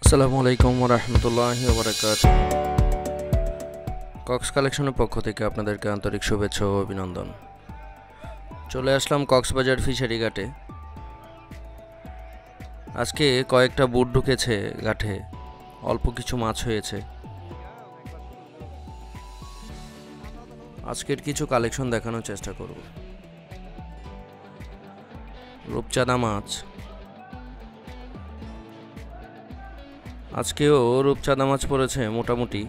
আসসালামু আলাইকুম ওয়া রাহমাতুল্লাহি ওয়া বারাকাতুহু। কক্স কালেকশনের পক্ষ থেকে আপনাদেরকে আন্তরিক শুভেচ্ছা ও অভিনন্দন। চলে আসলাম কক্সবাজার ফিশারি ঘাটে। আজকে কয়েকটা বুট ঢুকেছে ঘাটে, অল্প কিছু মাছ হয়েছে। আজকের কিছু কালেকশন দেখানোর চেষ্টা করব। রূপচাঁদা মাছ, আজকেও রূপচাঁদা মাছ পড়েছে মোটামুটি।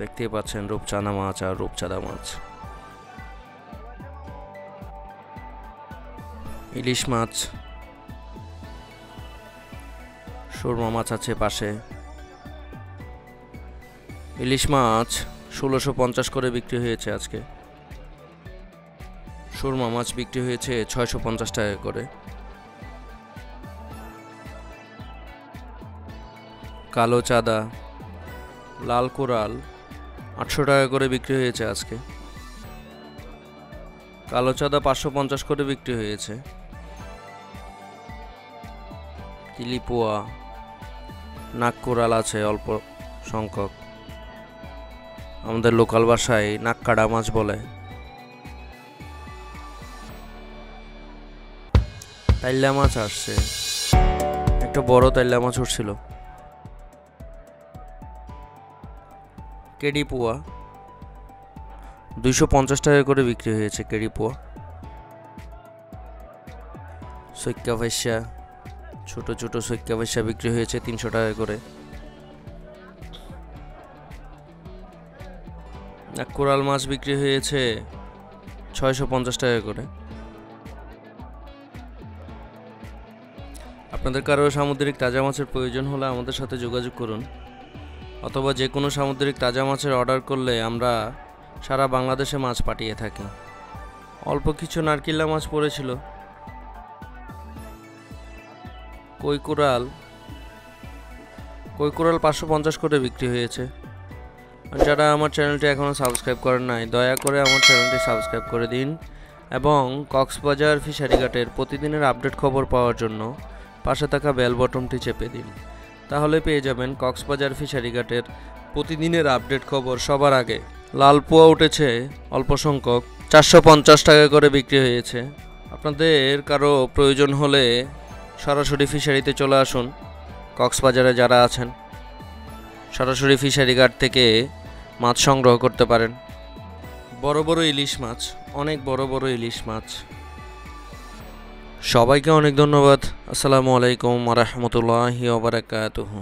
দেখতেই পাচ্ছেন রূপচাঁদা মাছ আর রূপচাঁদা মাছ। ইলিশ মাছ, সুরমা মাছ আছে পাশে। ইলিশ মাছ 1650 করে বিক্রি হয়েছে আজকে। সুরমা মাছ বিক্রি হয়েছে 650 টাকা করে। কালো চাঁদা, লাল কোরাল 800 টাকা করে বিক্রি হয়েছে আজকে। কালো চাঁদা 550 করে বিক্রি হয়েছে। কিলিপোয়া, নাক কোরাল আছে অল্প সংখ্যক, আমাদের লোকাল ভাষায় নাককাড়া মাছ বলে। তাইল্লা মাছ আসছে, একটা বড় তাইল্লা মাছ উঠছিল। কেডি পোয়া 250 টাকা করে বিক্রি হয়েছে। কেডি পোয়া, সৈক্কা ভাইসা, ছোট ছোট সৈক্কা ভাইসা বিক্রি হয়েছে 300 টাকা করে। কোরাল মাছ বিক্রি হয়েছে 650 টাকা করে। আপনাদের কারো সামুদ্রিক তাজা মাছের প্রয়োজন হলে আমাদের সাথে যোগাযোগ করুন, অথবা যে কোনো সামুদ্রিক তাজা মাছের অর্ডার করলে আমরা সারা বাংলাদেশে মাছ পাঠিয়ে থাকি। অল্প কিছু নারকেল্লা মাছ পড়েছিল। কৈকোরাল 550 করে বিক্রি হয়েছে। যারা আমার চ্যানেলটি এখনও সাবস্ক্রাইব করেন নাই, দয়া করে আমার চ্যানেলটি সাবস্ক্রাইব করে দিন এবং কক্সবাজার ফিশারি ঘাটের প্রতিদিনের আপডেট খবর পাওয়ার জন্য পাশে থাকা বেল বটনটি চেপে দিন। তাহলে পেয়ে যাবেন কক্সবাজার ফিশারি ঘাটের প্রতিদিনের আপডেট খবর সবার আগে। লাল পোয়া উঠেছে অল্প সংখ্যক, 450 টাকা করে বিক্রি হয়েছে। আপনাদের কারো প্রয়োজন হলে সরাসরি ফিশারিতে চলে আসুন। কক্সবাজারে যারা আছেন সরাসরি ফিশারি ঘাট থেকে মাছ সংগ্রহ করতে পারেন। বড় বড় ইলিশ মাছ, অনেক বড় বড় ইলিশ মাছ। সবাইকে অনেক ধন্যবাদ। আসসালামু আলাইকুম ওয়া রাহমাতুল্লাহি ওয়া বারাকাতুহু।